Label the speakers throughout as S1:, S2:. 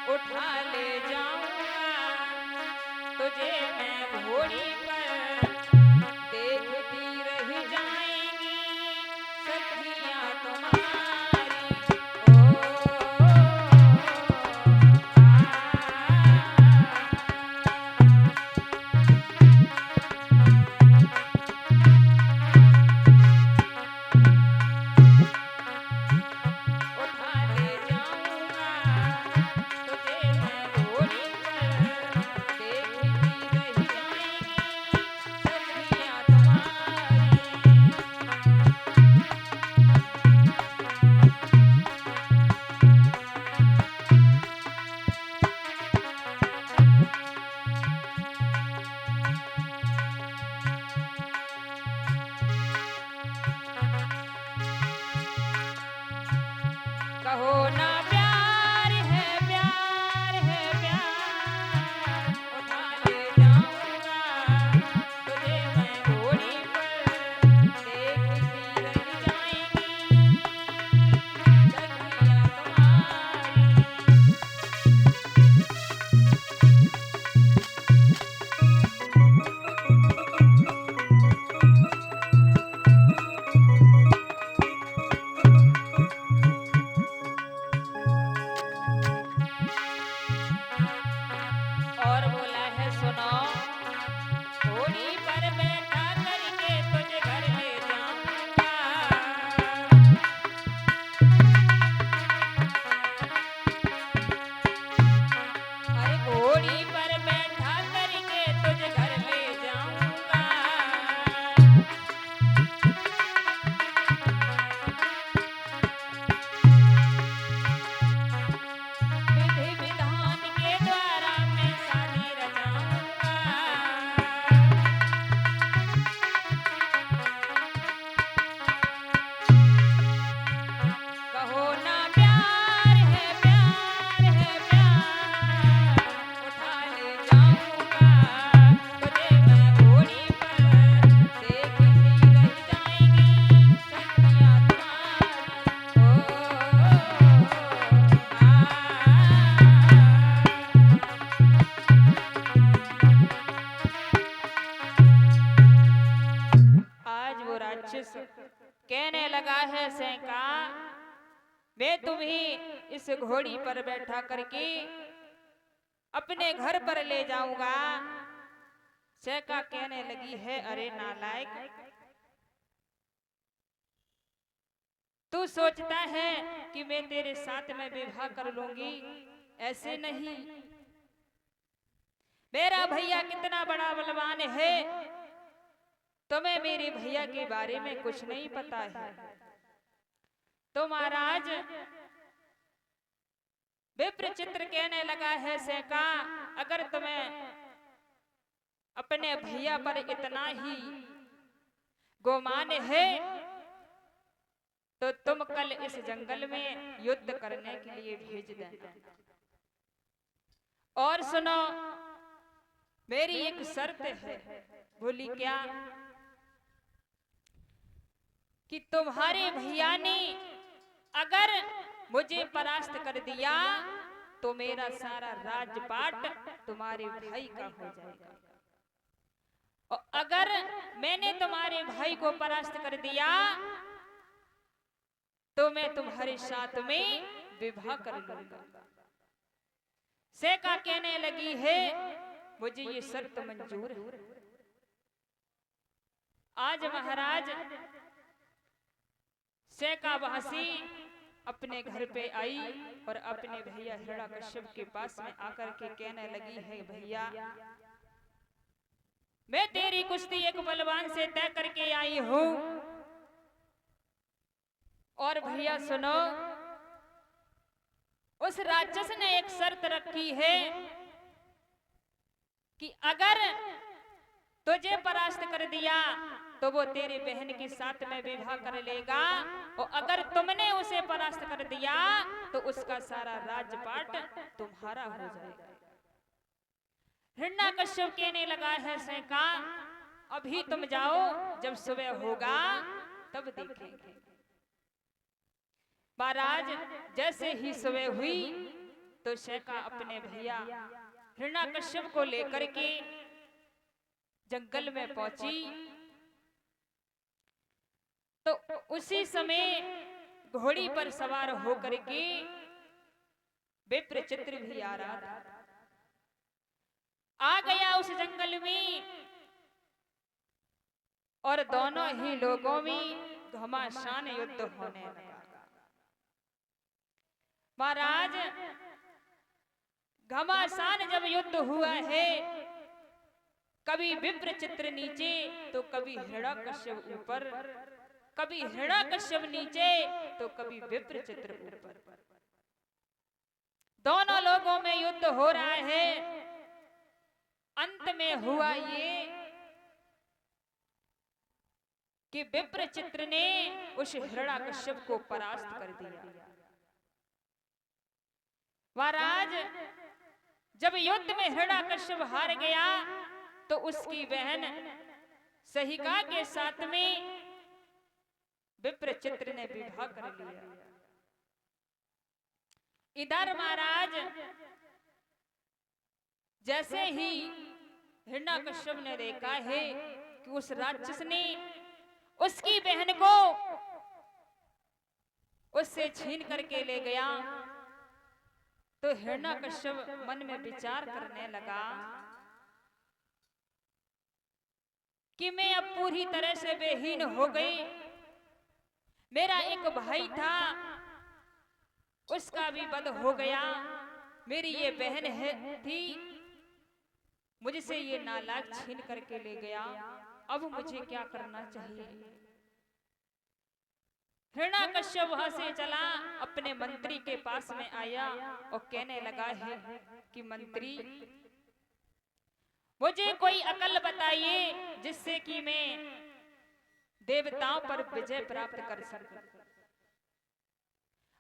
S1: उठा ले जाऊंगा तुझे मैं घोड़ी पर, देखती रह जाएंगी सखियां तुम्हारी। उठा ले जाऊंगा तुझे मैं घोड़ी पर, देखती रह जाएंगी सखियां तुम्हारी। कहो ना प्यार है प्यार है प्यार, उठा ले जाऊंगा तुझे मैं घोड़ी पर, देखती रह जाएंगी सखियां तुम्हारी। और बोला है सुनो, घोड़ी पर बैठा करके तुझे घर ले जाऊंगा। अरे घोड़ी पर बैठा करके तुझे घर ले जाऊंगा। विधि विधान के द्वारा मैं शादी रचाऊंगा। कहो ना प्यार है प्यार है प्यार, उठा ले जाऊंगा तुझे मैं घोड़ी पर, देखती रह जाएंगी सखियां तुम्हारी। आज वो राक्षस कहने लगा है सैका, मैं तुम्हें इस घोड़ी पर बैठा करके अपने घर पर ले जाऊंगा। सैका कहने लगी है, अरे नालायक, तू सोचता है कि मैं तेरे साथ में विवाह कर लूंगी? ऐसे नहीं, मेरा भैया कितना बड़ा बलवान है, तुम्हें मेरे भैया के बारे में कुछ नहीं पता है। तो महाराज विप्रचित्र कहने लगा है सैका, अगर तुम्हें अपने भैया पर इतना ही गोमान है तो तुम कल इस जंगल में युद्ध करने के लिए भेज देना। और सुनो, मेरी एक शर्त है। बोली क्या? कि तुम्हारे भैया ने अगर मुझे परास्त कर दिया तो मेरा सारा राजपाट तुम्हारे भाई का हो जाएगा, और अगर मैंने तुम्हारे भाई को परास्त कर दिया तो मैं तुम्हारे साथ में विवाह कर लूंगा। सैका कहने लगी है, मुझे ये शर्त मंजूर है। आज महाराज सैका वासी अपने घर पे आई और अपने भैया हिरण्यकश्यप के पास में आकर के कहने लगी है, भैया मैं तेरी कुश्ती एक बलवान से तय करके आई हूं, और भैया सुनो, उस राक्षस ने एक शर्त रखी है कि अगर तुझे परास्त कर दिया तो वो तेरी बहन के साथ में विवाह कर लेगा, और अगर तुमने उसे परास्त कर दिया तो उसका सारा राजपाट तुम्हारा हो जाएगा। हिरण्यकश्यप कहने लगा है सैका, अभी तुम जाओ, जब सुबह होगा तब देखेंगे। महाराज जैसे ही सुबह हुई, तो शैका अपने भैया हिरण्यकश्यप को लेकर के जंगल में पहुंची। तो उसी समय घोड़ी पर सवार होकर के विप्रचित्र भी आ रहा था। आ गया उस जंगल में और दोनों ही लोगों में घमासान युद्ध होने लगा। महाराज, घमासान जब युद्ध हुआ है, कभी विप्रचित्र नीचे तो कभी हिरण्यकश्यप ऊपर, कभी हिरण्यकश्यप नीचे तो कभी विप्रचित्र ऊपर। दोनों लोगों में युद्ध हो रहा है। अंत में हुआ ये कि विप्रचित्र ने उस हिरण्यकश्यप को परास्त कर दिया। महाराज, जब युद्ध में हिरण्यकश्यप हार गया तो उसकी बहन सहिका के साथ में विप्रचित्र ने विवाह कर लिया। इधर महाराज, जैसे ही हिरण्यकश्यप ने देखा है कि उस राक्षस ने उसकी बहन को उससे छीन करके ले गया, तो हिरण्यकश्यप मन में विचार करने लगा कि मैं अब पूरी तरह से बेहीन हो गई। मेरा एक भाई था, उसका भी वध हो गया। मेरी ये बहन थी, मुझसे ये नालायक छीन करके ले गया। अब मुझे क्या करना चाहिए? हिरण्यकश्यप वहां से चला, अपने मंत्री के पास में आया और कहने लगा है कि मंत्री, मुझे कोई अकल बताइए जिससे कि मैं देवताओं पर विजय प्राप्त कर सकूं।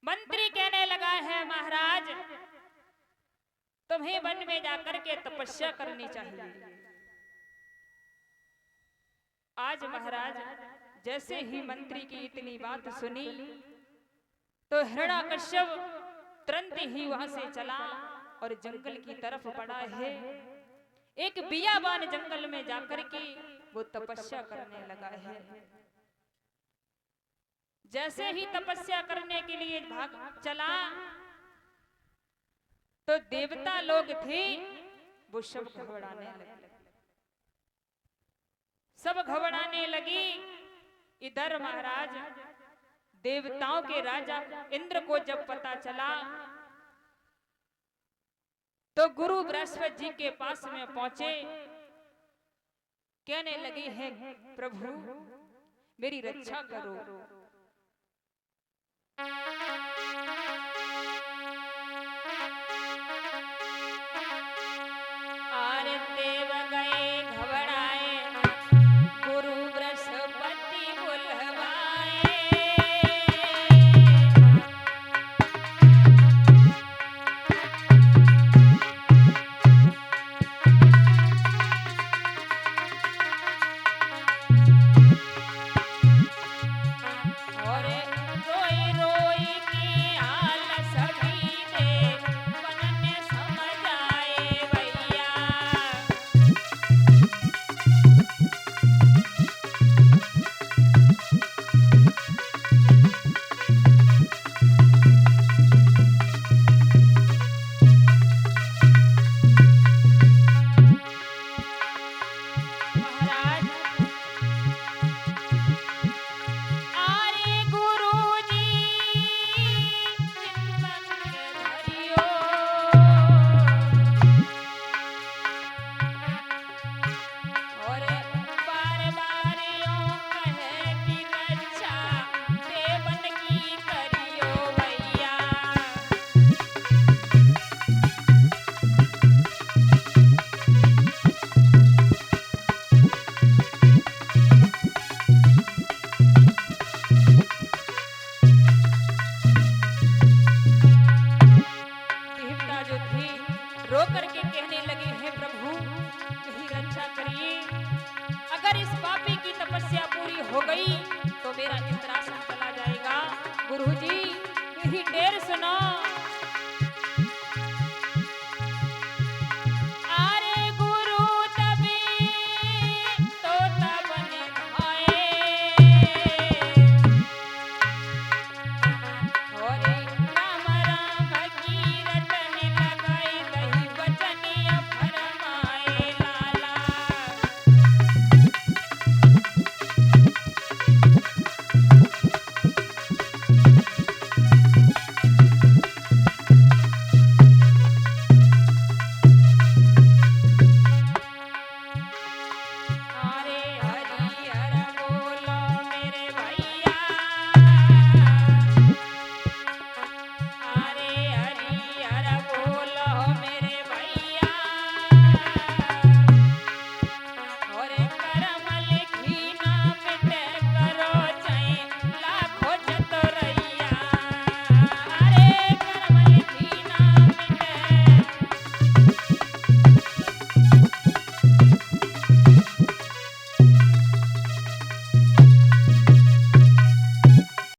S1: मंत्री कहने लगा है, महाराज, तुम्हें वन में जाकर के तपस्या करनी चाहिए। आज महाराज, जैसे ही मंत्री की इतनी बात सुनी तो हिरण्यकश्यप तुरंत ही वहां से चला और जंगल की तरफ बढ़ा है। एक बियाबान जंगल में जाकर के वो तपस्या करने लगा है। जैसे ही तपस्या करने के लिए भाग चला तो देवता लोग थे, वो सब घबराने लगे, सब घबराने लगी। इधर महाराज, देवताओं के राजा इंद्र को जब पता चला तो गुरु बृहस्पति जी के पास में पहुंचे, कहने लगे हैं, प्रभु मेरी रक्षा करो। देव गए घबराए, गुरु बृहस्पति बुलवाए। और रोई रोई की हाल सभी देवन ने समझ आए भैया। रो करके कहने लगे हैं, प्रभु मेरी रक्षा करिए। अगर इस पापी की तपस्या पूरी हो गई तो मेरा